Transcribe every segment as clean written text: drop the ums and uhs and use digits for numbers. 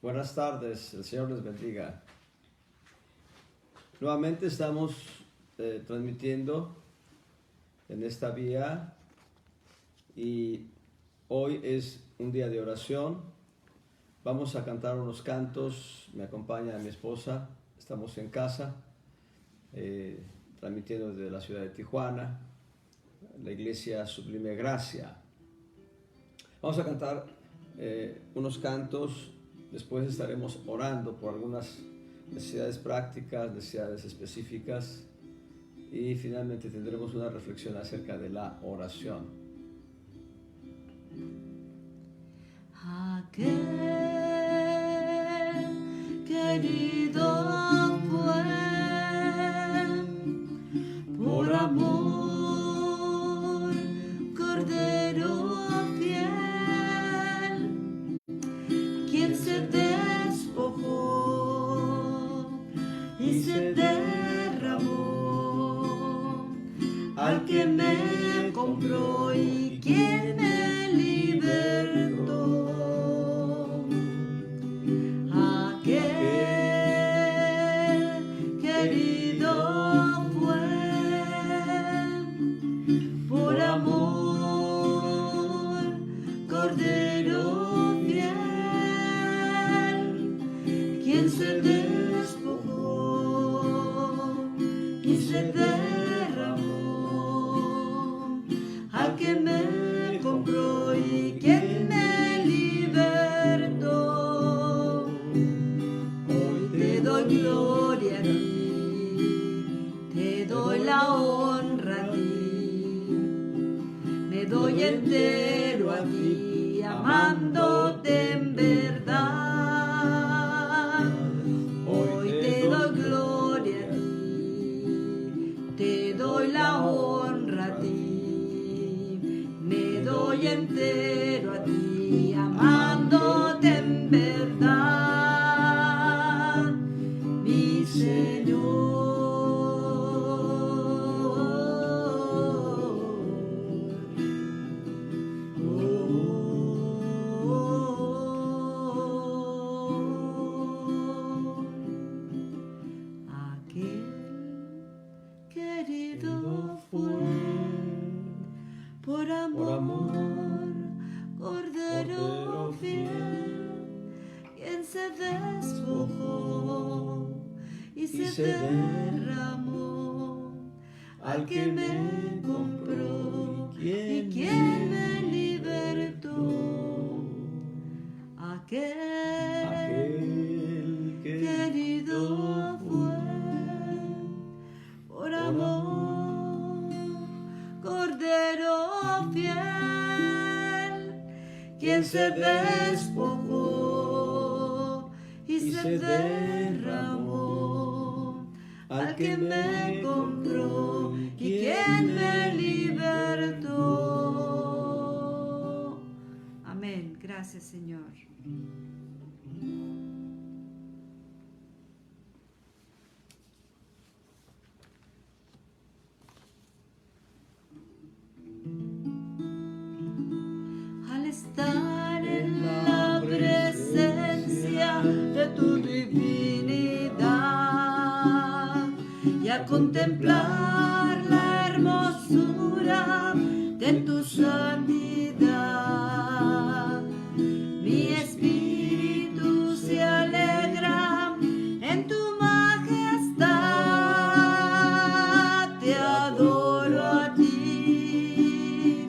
Buenas tardes, el Señor les bendiga. Nuevamente estamos transmitiendo en esta vía y hoy es un día de oración. Vamos a cantar unos cantos, me acompaña mi esposa, estamos en casa, transmitiendo desde la ciudad de Tijuana, la iglesia Sublime Gracia. Vamos a cantar unos cantos. Después estaremos orando por algunas necesidades prácticas, necesidades específicas y finalmente tendremos una reflexión acerca de la oración. Aquel querido fue por amor, Cordero fiel, quien se despojó y se derramó, al que me compró y quien me libertó. Aquel querido fue por amor, Cordero fiel, quien se despojó y se derramó, al que me compró y quien me libertó. Hoy te doy gloria a ti, te doy la honra a ti, me doy entero a ti, amándote en verdad. Hoy te doy gloria a ti, te doy la honra a ti, me doy entero a ti, amándote en verdad, mi Señor. Aquel querido fue por amor, Cordero fiel, quien se despojó y se derramó, al que me compró y quien me libertó. Aquel querido fue por amor, Cordero fiel, quien se despojó y se derramó, al que me compró y quien me libertó. Amén. Gracias, Señor. Al estar en la presencia de tu divinidad y a contemplar la hermosura de tu santidad, mi espíritu se alegra en tu majestad. Te adoro a ti,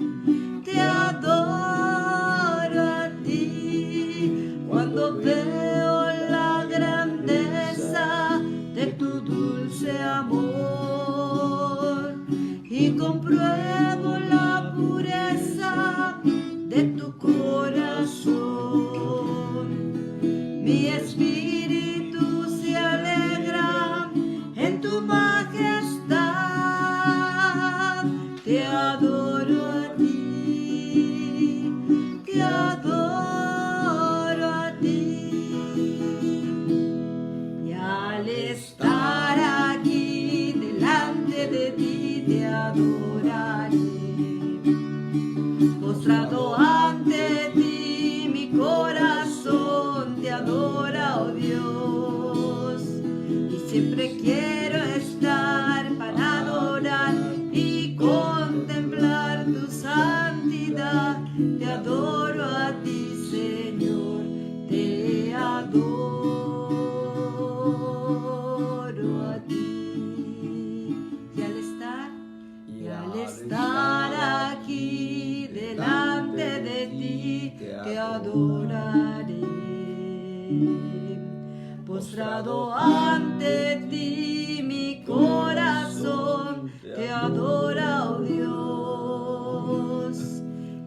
te adoro a ti, cuando veo la grandeza de tu dulce amor y compruebo la pureza de tu corazón. Mi espíritu se alegra en tu majestad. Te adoro a ti, te adoro a ti. Y al estar aquí delante de ti te adoraré, postrado ante ti mi corazón te adora. siempre quiero estar para adorar y contemplar tu santidad. Te adoro a ti, Señor, te adoro a ti. Y al estar aquí delante de ti, te adoraré. Postrado ante ti, mi corazón te adora, oh Dios.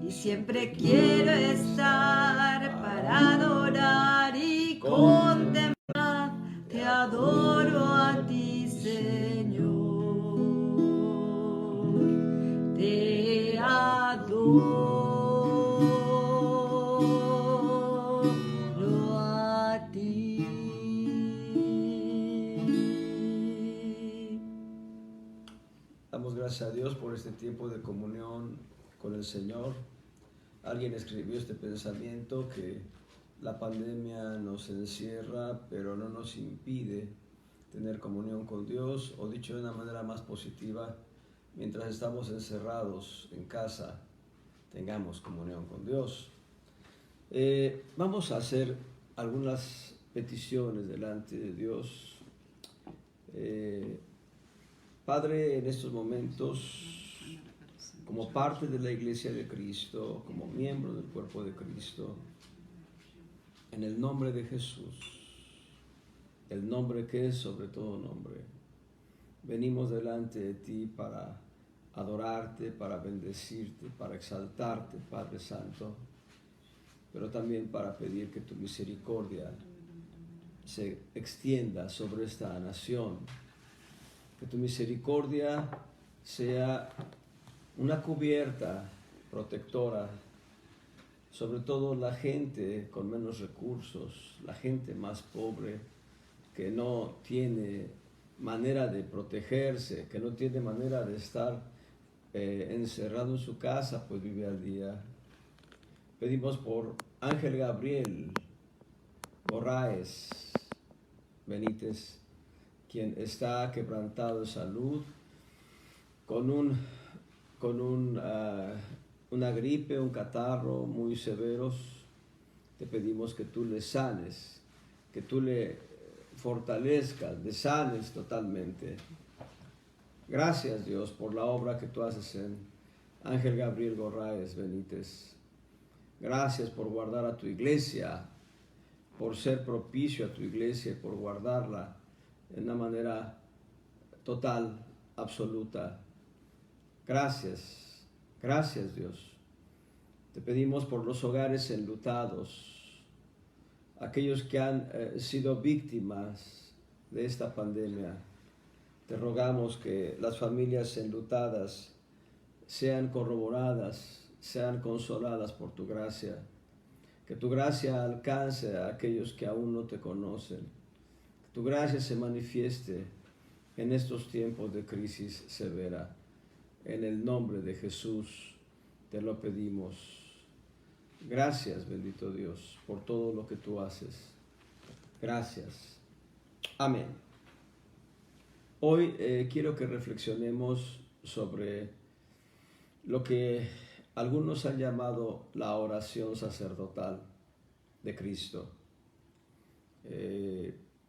Y siempre quiero estar para adorar y contemplar. Te adoro a ti, Señor. Te adoro. Damos gracias a Dios por este tiempo de comunión con el Señor. Alguien escribió este pensamiento que la pandemia nos encierra, pero no nos impide tener comunión con Dios, o dicho de una manera más positiva, mientras estamos encerrados en casa, tengamos comunión con Dios. Vamos a hacer algunas peticiones delante de Dios. Padre, en estos momentos, como parte de la Iglesia de Cristo, como miembro del cuerpo de Cristo, en el nombre de Jesús, el nombre que es sobre todo nombre, venimos delante de ti para adorarte, para bendecirte, para exaltarte, Padre Santo, pero también para pedir que tu misericordia se extienda sobre esta nación, que tu misericordia sea una cubierta protectora sobre todo la gente con menos recursos, la gente más pobre, que no tiene manera de protegerse, que no tiene manera de estar encerrado en su casa, pues vive al día. Pedimos por Ángel Gabriel Borraes Benítez, quien está quebrantado de salud con una gripe, un catarro muy severos. Te pedimos que tú le sanes, que tú le fortalezcas, le sanes totalmente. Gracias, Dios, por la obra que tú haces en Ángel Gabriel Borraes Benítez. Gracias por guardar a tu iglesia, por ser propicio a tu iglesia, por guardarla de una manera total, absoluta. Gracias, gracias, Dios. Te pedimos por los hogares enlutados, aquellos que han sido víctimas de esta pandemia. Te rogamos que las familias enlutadas sean corroboradas, sean consoladas por tu gracia. Que tu gracia alcance a aquellos que aún no te conocen. Que tu gracia se manifieste en estos tiempos de crisis severa. En el nombre de Jesús te lo pedimos. Gracias, bendito Dios, por todo lo que tú haces. Gracias. Amén. Hoy quiero que reflexionemos sobre lo que algunos han llamado la oración sacerdotal de Cristo.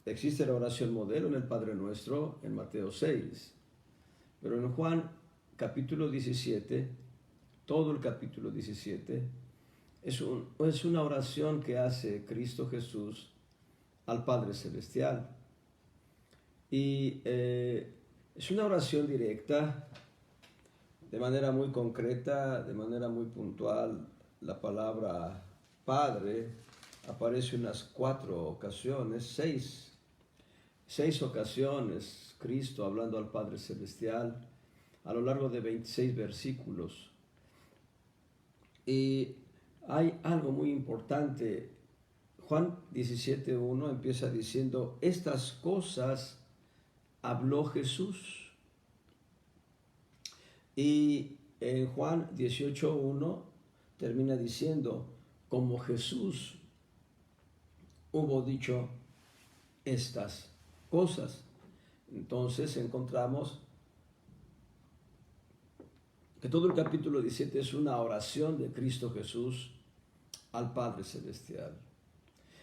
Existe la oración modelo en el Padre Nuestro, en Mateo 6, pero en Juan capítulo 17, todo el capítulo 17, es una oración que hace Cristo Jesús al Padre Celestial. Y es una oración directa, de manera muy concreta, de manera muy puntual. La palabra Padre aparece unas 4 ocasiones, 6 ocasiones, Cristo hablando al Padre Celestial, a lo largo de 26 versículos. Y hay algo muy importante. Juan 17:1 empieza diciendo: estas cosas habló Jesús. Y en Juan 18:1 termina diciendo: como Jesús hubo dicho estas cosas. Entonces encontramos que todo el capítulo 17 es una oración de Cristo Jesús al Padre Celestial.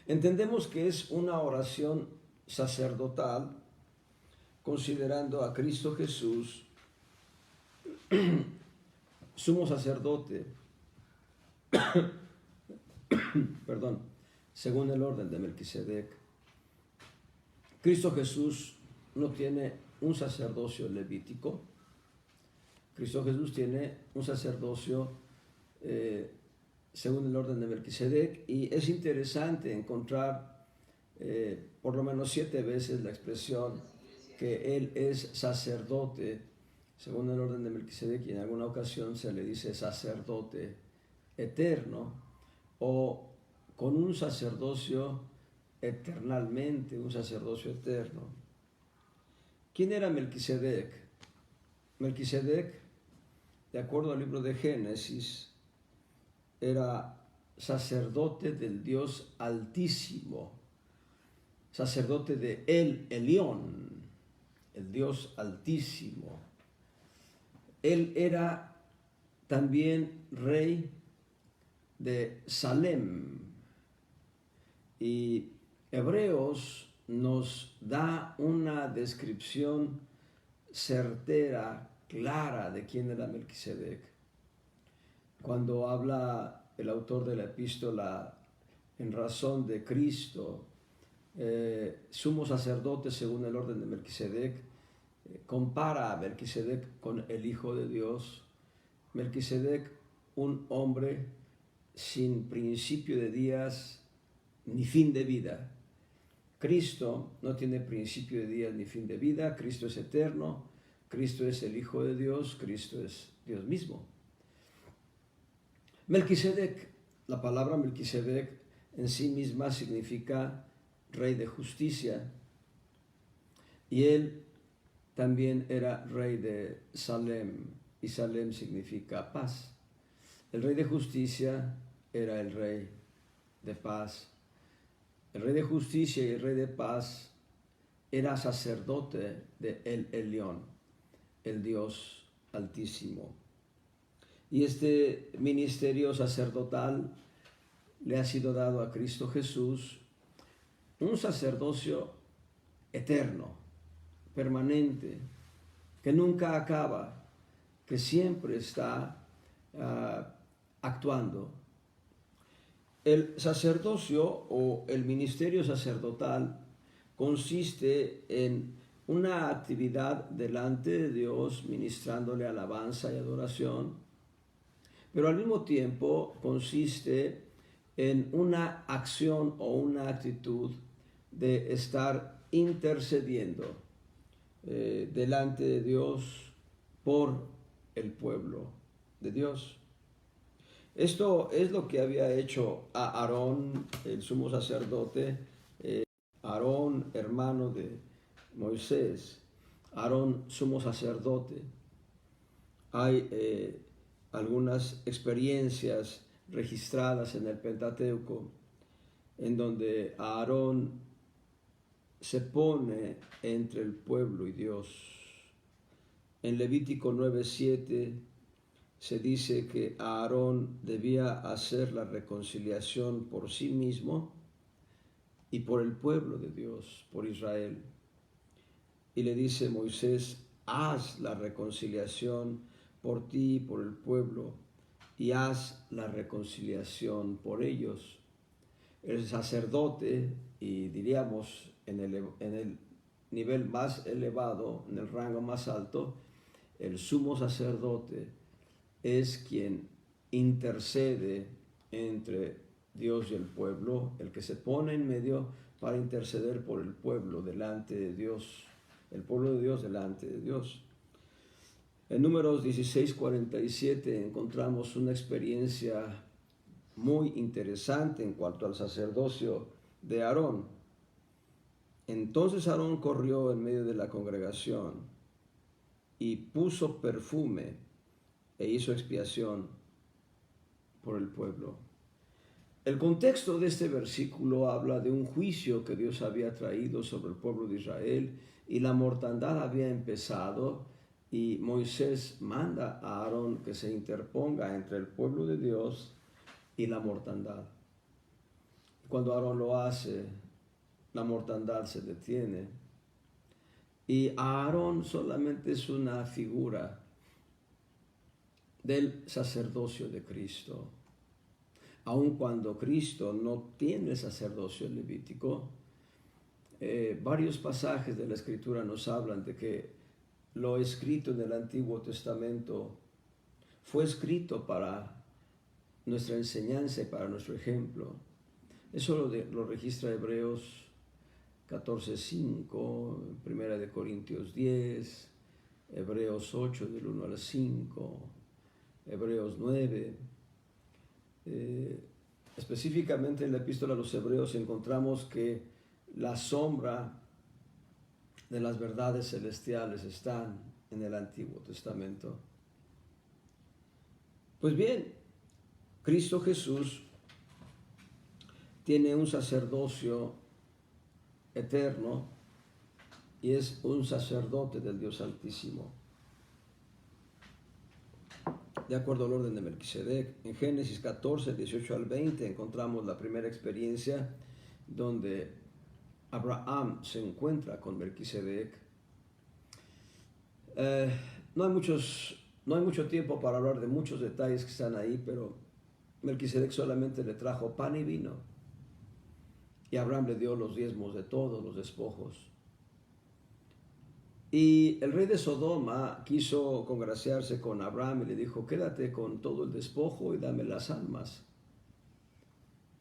Entendemos que es una oración sacerdotal, considerando a Cristo Jesús sumo sacerdote, perdón, según el orden de Melquisedec. Cristo Jesús no tiene un sacerdocio levítico. Cristo Jesús tiene un sacerdocio según el orden de Melquisedec, y es interesante encontrar por lo menos 7 veces la expresión que Él es sacerdote según el orden de Melquisedec, y en alguna ocasión se le dice sacerdote eterno, o con un sacerdocio eternalmente, un sacerdocio eterno. ¿Quién era Melquisedec? Melquisedec, de acuerdo al libro de Génesis, era sacerdote del Dios Altísimo, sacerdote de El Elión, el Dios Altísimo. Él era también rey de Salem, y Hebreos nos da una descripción certera, clara de quién era Melquisedec. Cuando habla el autor de la epístola en razón de Cristo, sumo sacerdote según el orden de Melquisedec, compara a Melquisedec con el Hijo de Dios. Melquisedec, un hombre sin principio de días ni fin de vida. Cristo no tiene principio de días ni fin de vida. Cristo es eterno, Cristo es el Hijo de Dios, Cristo es Dios mismo. Melquisedec, la palabra Melquisedec en sí misma significa rey de justicia, y él también era rey de Salem, y Salem significa paz. El rey de justicia era el rey de paz. El rey de justicia y el rey de paz era sacerdote de El Elión, el Dios Altísimo. Y este ministerio sacerdotal le ha sido dado a Cristo Jesús, un sacerdocio eterno, permanente, que nunca acaba, que siempre está actuando. El sacerdocio o el ministerio sacerdotal consiste en una actividad delante de Dios, ministrándole alabanza y adoración, pero al mismo tiempo consiste en una acción o una actitud de estar intercediendo delante de Dios por el pueblo de Dios. Esto es lo que había hecho a Aarón, el sumo sacerdote, Aarón, hermano de Moisés, Aarón, sumo sacerdote. Hay algunas experiencias registradas en el Pentateuco en donde Aarón se pone entre el pueblo y Dios. En Levítico 9:7 se dice que Aarón debía hacer la reconciliación por sí mismo y por el pueblo de Dios, por Israel. Y le dice Moisés: haz la reconciliación por ti y por el pueblo, y haz la reconciliación por ellos. El sacerdote, y diríamos en el nivel más elevado, en el rango más alto, el sumo sacerdote es quien intercede entre Dios y el pueblo, el que se pone en medio para interceder por el pueblo delante de Dios, el pueblo de Dios delante de Dios. En Números 16:47 encontramos una experiencia muy interesante en cuanto al sacerdocio de Aarón. Entonces Aarón corrió en medio de la congregación y puso perfume e hizo expiación por el pueblo. El contexto de este versículo habla de un juicio que Dios había traído sobre el pueblo de Israel y la mortandad había empezado, y Moisés manda a Aarón que se interponga entre el pueblo de Dios y la mortandad. Cuando Aarón lo hace, la mortandad se detiene, y Aarón solamente es una figura del sacerdocio de Cristo. Aun cuando Cristo no tiene el sacerdocio levítico, varios pasajes de la Escritura nos hablan de que lo escrito en el Antiguo Testamento fue escrito para nuestra enseñanza y para nuestro ejemplo. Eso lo registra Hebreos 14:5, 1 de Corintios 10, Hebreos 8 del 1 al 5, Hebreos 9. Específicamente en la epístola a los Hebreos encontramos que la sombra de las verdades celestiales están en el Antiguo Testamento. Pues bien, Cristo Jesús tiene un sacerdocio eterno y es un sacerdote del Dios Altísimo. De acuerdo al orden de Melquisedec, en Génesis 14, 18 al 20 encontramos la primera experiencia donde Abraham se encuentra con Melquisedec. No hay mucho tiempo para hablar de muchos detalles que están ahí, pero Melquisedec solamente le trajo pan y vino, y Abraham le dio los diezmos de todos los despojos. Y el rey de Sodoma quiso congraciarse con Abraham y le dijo: quédate con todo el despojo y dame las almas.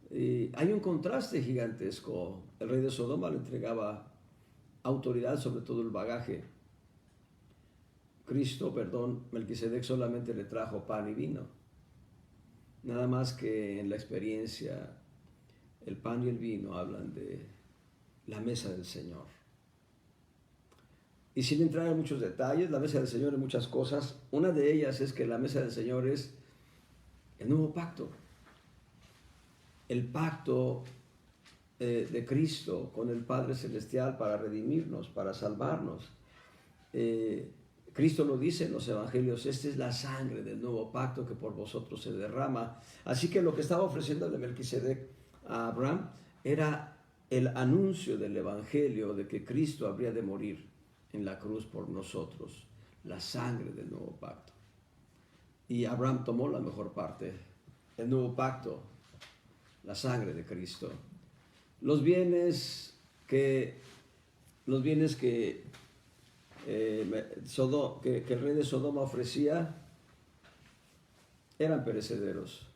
Y hay un contraste gigantesco. El rey de Sodoma le entregaba autoridad sobre todo el bagaje. Melquisedec solamente le trajo pan y vino. Nada más que en la experiencia, el pan y el vino hablan de la mesa del Señor. Y sin entrar en muchos detalles, la mesa del Señor es muchas cosas. Una de ellas es que la mesa del Señor es el nuevo pacto. El pacto de Cristo con el Padre Celestial para redimirnos, para salvarnos. Cristo lo dice en los evangelios: esta es la sangre del nuevo pacto que por vosotros se derrama. Así que lo que estaba ofreciendo de Melquisedec a Abraham era el anuncio del evangelio de que Cristo habría de morir en la cruz por nosotros, la sangre del nuevo pacto. Y Abraham tomó la mejor parte, el nuevo pacto, la sangre de Cristo. Los bienes que el rey de Sodoma ofrecía eran perecederos.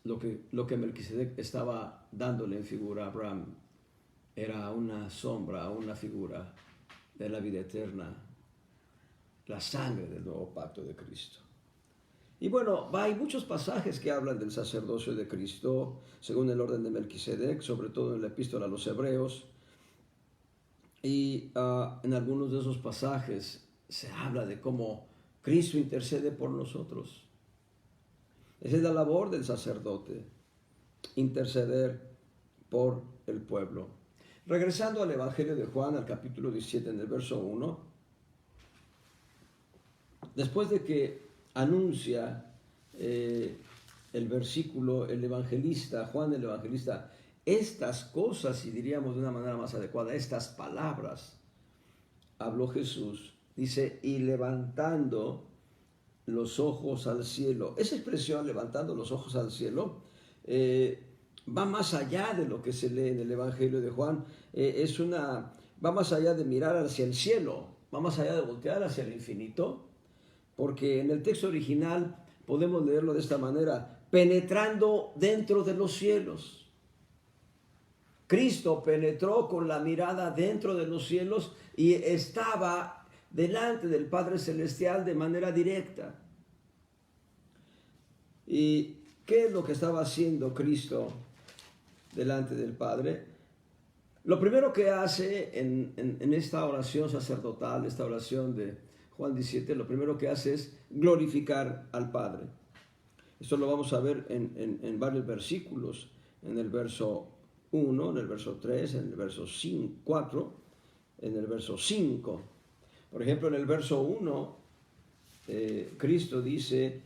Lo que Melquisedec estaba dándole en figura a Abraham era una sombra, una figura de la vida eterna, la sangre del nuevo pacto de Cristo. Y bueno, hay muchos pasajes que hablan del sacerdocio de Cristo según el orden de Melquisedec, sobre todo en la epístola a los Hebreos. Y en algunos de esos pasajes se habla de cómo Cristo intercede por nosotros. Esa es la labor del sacerdote, interceder por el pueblo. Regresando al Evangelio de Juan, al capítulo 17, en el verso 1, después de que anuncia el versículo, Juan el evangelista, estas cosas, y diríamos de una manera más adecuada, estas palabras, habló Jesús, dice: y levantando los ojos al cielo. Esa expresión, levantando los ojos al cielo, va más allá de lo que se lee en el Evangelio de Juan. Va más allá de mirar hacia el cielo, va más allá de voltear hacia el infinito, porque en el texto original podemos leerlo de esta manera: penetrando dentro de los cielos. Cristo penetró con la mirada dentro de los cielos y estaba delante del Padre Celestial de manera directa. ¿Y qué es lo que estaba haciendo Cristo delante del Padre? Lo primero que hace en esta oración sacerdotal, esta oración de Juan 17, lo primero que hace es glorificar al Padre. Esto lo vamos a ver en varios versículos, en el verso 1, en el verso 3, en el verso 4 en el verso 5. Por ejemplo, en el verso 1, Cristo dice,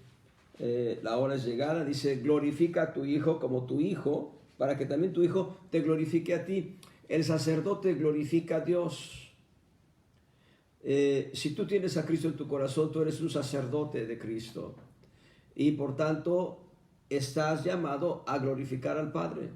la hora es llegada, dice, glorifica a tu Hijo como tu Hijo, para que también tu Hijo te glorifique a ti. El sacerdote glorifica a Dios. Si tú tienes a Cristo en tu corazón, tú eres un sacerdote de Cristo. Y por tanto, estás llamado a glorificar al Padre.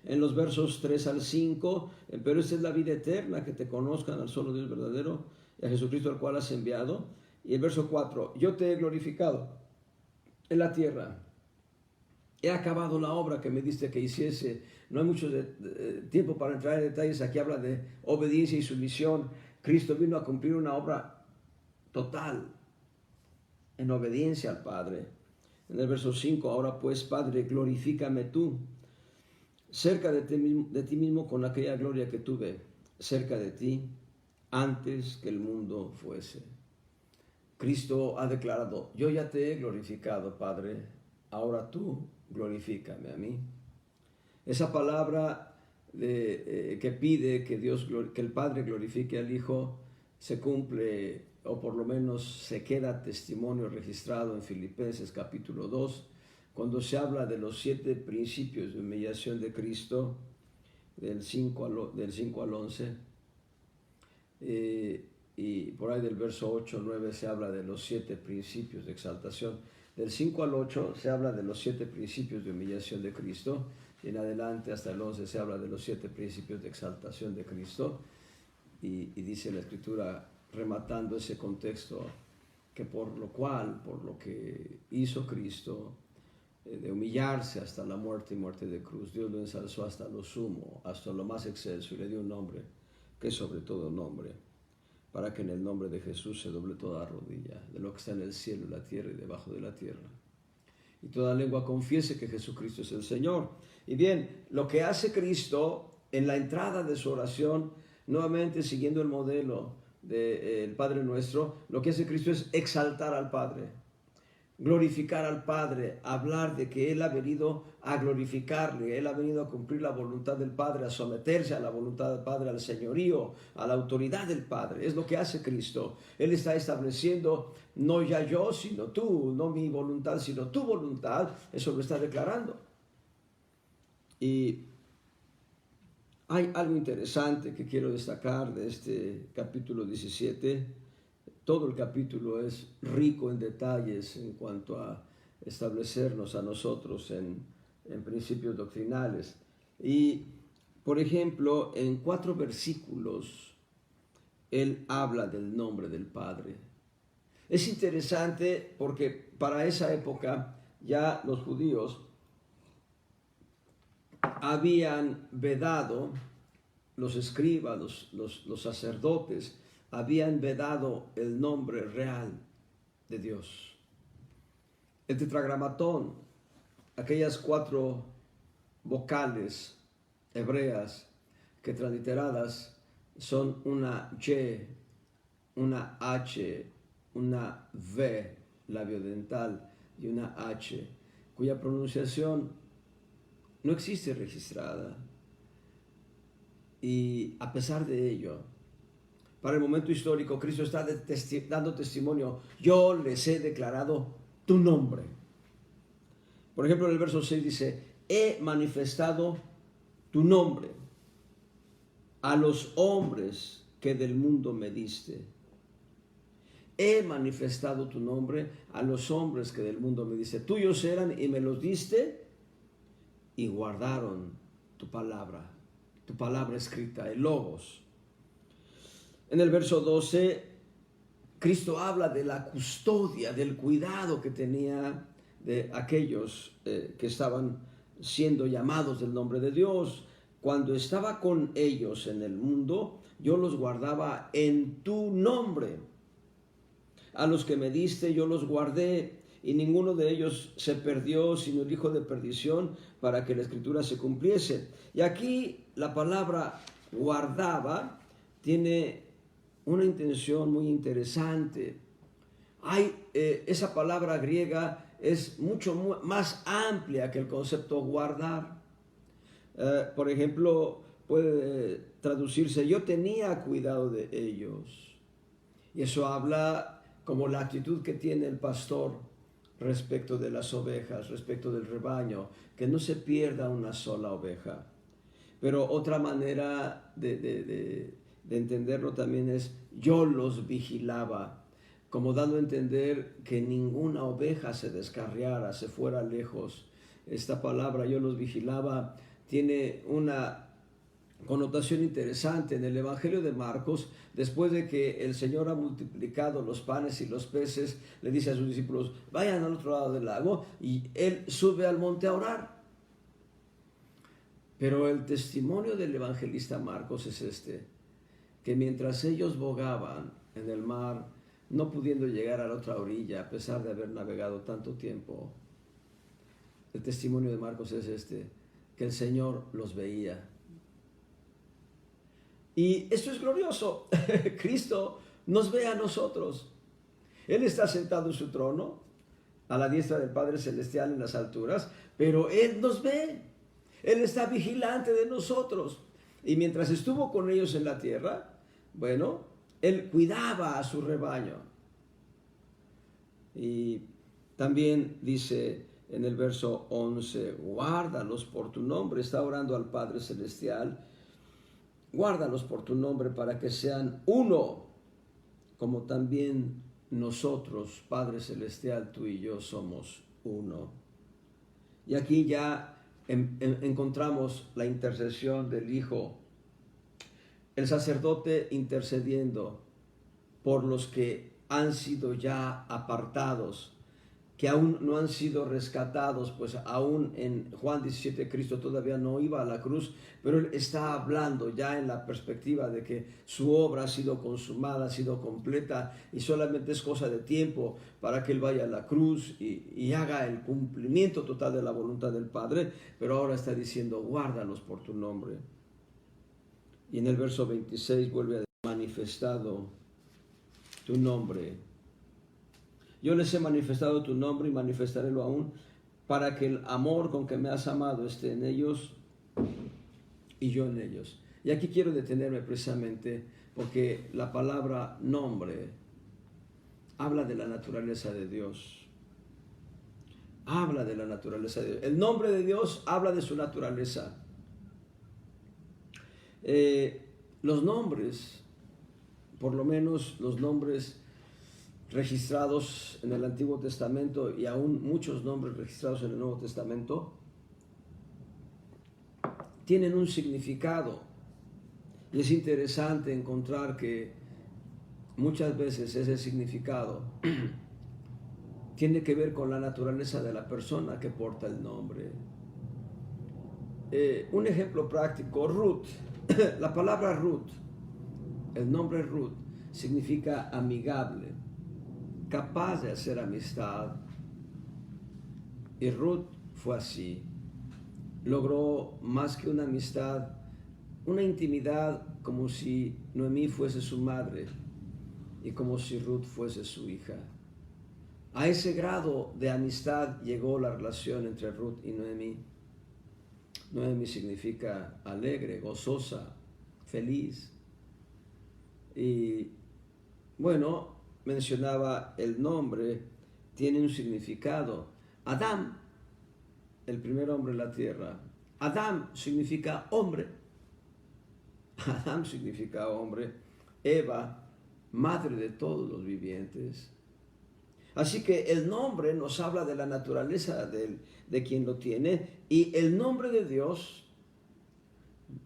En los versos 3 al 5, pero esta es la vida eterna, que te conozcan al solo Dios verdadero y a Jesucristo al cual has enviado. Y el verso 4, yo te he glorificado en la tierra. He acabado la obra que me diste que hiciese. No hay mucho tiempo para entrar en detalles. Aquí habla de obediencia y sumisión. Cristo vino a cumplir una obra total en obediencia al Padre. En el verso 5, ahora pues, Padre, glorifícame tú, cerca de ti mismo con aquella gloria que tuve, cerca de ti, antes que el mundo fuese. Cristo ha declarado, yo ya te he glorificado, Padre, ahora tú glorifícame a mí. Esa palabra que pide que el Padre glorifique al Hijo se cumple, o por lo menos se queda testimonio registrado en Filipenses capítulo 2, cuando se habla de los 7 principios de humillación de Cristo, del 5 al 11, y por ahí del verso 8 al 9 se habla de los 7 principios de exaltación. Del 5 al 8 se habla de los 7 principios de humillación de Cristo, y en adelante hasta el 11 se habla de los 7 principios de exaltación de Cristo, y dice la Escritura, rematando ese contexto, que por lo que hizo Cristo, de humillarse hasta la muerte y muerte de cruz, Dios lo ensalzó hasta lo sumo, hasta lo más excelso, y le dio un nombre que es sobre todo nombre, para que en el nombre de Jesús se doble toda rodilla, de lo que está en el cielo, la tierra y debajo de la tierra, y toda lengua confiese que Jesucristo es el Señor. Y bien, lo que hace Cristo en la entrada de su oración, nuevamente siguiendo el modelo del Padre Nuestro, lo que hace Cristo es exaltar al Padre, glorificar al Padre, hablar de que Él ha venido a glorificarle, Él ha venido a cumplir la voluntad del Padre, a someterse a la voluntad del Padre, al señorío, a la autoridad del Padre. Es lo que hace Cristo. Él está estableciendo, no ya yo, sino tú, no mi voluntad, sino tu voluntad. Eso lo está declarando. Y hay algo interesante que quiero destacar de este capítulo 17. Todo el capítulo es rico en detalles en cuanto a establecernos a nosotros en principios doctrinales. Y, por ejemplo, en 4 versículos, él habla del nombre del Padre. Es interesante porque para esa época ya los judíos habían vedado, los escribas, los sacerdotes, habían vedado el nombre real de Dios. El tetragramatón, aquellas 4 vocales hebreas que transliteradas son una Y, una H, una V labiodental y una H, cuya pronunciación no existe registrada. Y a pesar de ello, para el momento histórico, Cristo está dando testimonio. Yo les he declarado tu nombre. Por ejemplo, en el verso 6 dice, he manifestado tu nombre a los hombres que del mundo me diste. He manifestado tu nombre a los hombres que del mundo me diste. Tuyos eran y me los diste y guardaron tu palabra escrita, el Logos. En el verso 12, Cristo habla de la custodia, del cuidado que tenía de aquellos que estaban siendo llamados del nombre de Dios. Cuando estaba con ellos en el mundo, yo los guardaba en tu nombre. A los que me diste yo los guardé, y ninguno de ellos se perdió, sino el hijo de perdición, para que la escritura se cumpliese. Y aquí la palabra guardaba tiene una intención muy interesante. Esa palabra griega es mucho más amplia que el concepto guardar. Por ejemplo, puede traducirse, yo tenía cuidado de ellos. Y eso habla como la actitud que tiene el pastor respecto de las ovejas, respecto del rebaño, que no se pierda una sola oveja. Pero otra manera de entenderlo también es, yo los vigilaba, como dando a entender que ninguna oveja se descarriara, se fuera lejos. Esta palabra, yo los vigilaba, tiene una connotación interesante en el Evangelio de Marcos. Después de que el Señor ha multiplicado los panes y los peces, le dice a sus discípulos, vayan al otro lado del lago, y Él sube al monte a orar. Pero el testimonio del evangelista Marcos es este, que mientras ellos bogaban en el mar, no pudiendo llegar a la otra orilla, a pesar de haber navegado tanto tiempo, el testimonio de Marcos es este, que el Señor los veía. Y esto es glorioso. Cristo nos ve a nosotros. Él está sentado en su trono, a la diestra del Padre Celestial en las alturas, pero Él nos ve. Él está vigilante de nosotros. Y mientras estuvo con ellos en la tierra, bueno, Él cuidaba a su rebaño. Y también dice en el verso 11, guárdalos por tu nombre. Está orando al Padre Celestial. Guárdalos por tu nombre para que sean uno, como también nosotros, Padre Celestial, tú y yo somos uno. Y aquí ya encontramos la intercesión del Hijo, el sacerdote intercediendo por los que han sido ya apartados, que aún no han sido rescatados, pues aún en Juan 17 Cristo todavía no iba a la cruz, pero Él está hablando ya en la perspectiva de que su obra ha sido consumada, ha sido completa, y solamente es cosa de tiempo para que Él vaya a la cruz y haga el cumplimiento total de la voluntad del Padre. Pero ahora está diciendo, guárdalos por tu nombre. Y en el verso 26 vuelve a decir, manifestado tu nombre. Yo les he manifestado tu nombre y manifestarélo aún, para que el amor con que me has amado esté en ellos y yo en ellos. Y aquí quiero detenerme precisamente porque la palabra nombre habla de la naturaleza de Dios. Habla de la naturaleza de Dios. El nombre de Dios habla de su naturaleza. Los nombres, por lo menos los nombres registrados en el Antiguo Testamento y aún muchos nombres registrados en el Nuevo Testamento, tienen un significado. Y es interesante encontrar que muchas veces ese significado tiene que ver con la naturaleza de la persona que porta el nombre. Un ejemplo práctico, Ruth. La palabra Ruth, el nombre Ruth, significa amigable, capaz de hacer amistad. Y Ruth fue así. Logró más que una amistad, una intimidad, como si Noemí fuese su madre y como si Ruth fuese su hija. A ese grado de amistad llegó la relación entre Ruth y Noemí. Noemí significa alegre, gozosa, feliz. Y bueno, mencionaba el nombre, tiene un significado. Adán, el primer hombre en la tierra. Adán significa hombre. Adán significa hombre. Eva, madre de todos los vivientes. Así que el nombre nos habla de la naturaleza de quien lo tiene, y el nombre de Dios,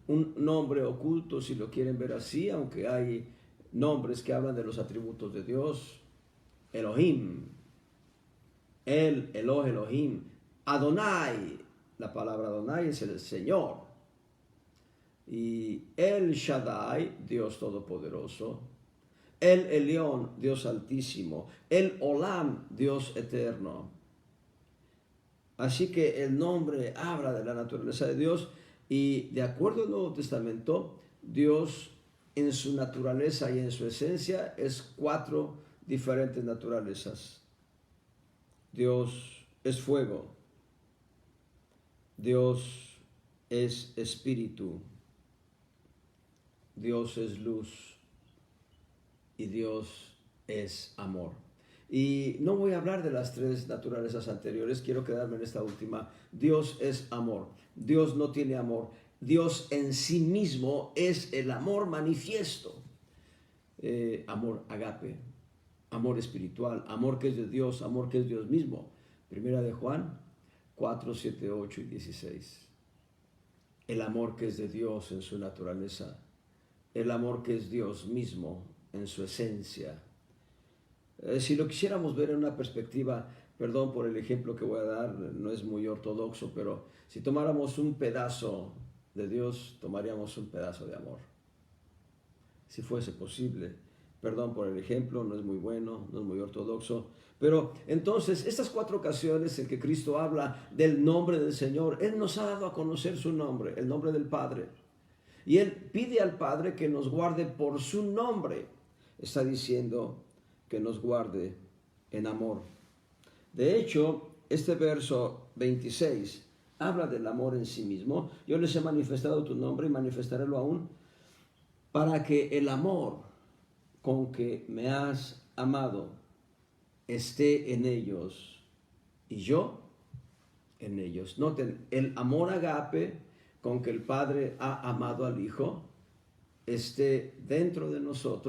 un nombre oculto si lo quieren ver así, aunque hay nombres que hablan de los atributos de Dios. Elohim, Elohim, Adonai, la palabra Adonai es el Señor, y El Shaddai, Dios Todopoderoso, El Elyon, Dios Altísimo, El Olam, Dios Eterno. Así que el nombre habla de la naturaleza de Dios, y de acuerdo al Nuevo Testamento, Dios en su naturaleza y en su esencia es 4 diferentes naturalezas. Dios es fuego, Dios es espíritu, Dios es luz y Dios es amor. Y no voy a hablar de las tres naturalezas anteriores, quiero quedarme en esta última. Dios es amor, Dios no tiene amor, Dios en sí mismo es el amor manifiesto. Amor agape, amor espiritual, amor que es de Dios, amor que es Dios mismo. Primera de Juan 4, 7, 8 y 16. El amor que es de Dios en su naturaleza, el amor que es Dios mismo en su esencia. Si lo quisiéramos ver en una perspectiva, perdón por el ejemplo que voy a dar, no es muy ortodoxo, pero si tomáramos un pedazo de Dios, tomaríamos un pedazo de amor. Si fuese posible, perdón por el ejemplo, no es muy bueno, no es muy ortodoxo, pero entonces estas 4 ocasiones en que Cristo habla del nombre del Señor, Él nos ha dado a conocer su nombre, el nombre del Padre, y Él pide al Padre que nos guarde por su nombre. Está diciendo que nos guarde en amor. De hecho, este verso 26 habla del amor en sí mismo. Yo les he manifestado tu nombre y manifestarélo aún, para que el amor con que me has amado esté en ellos y yo en ellos. Noten, el amor agape con que el Padre ha amado al Hijo esté dentro de nosotros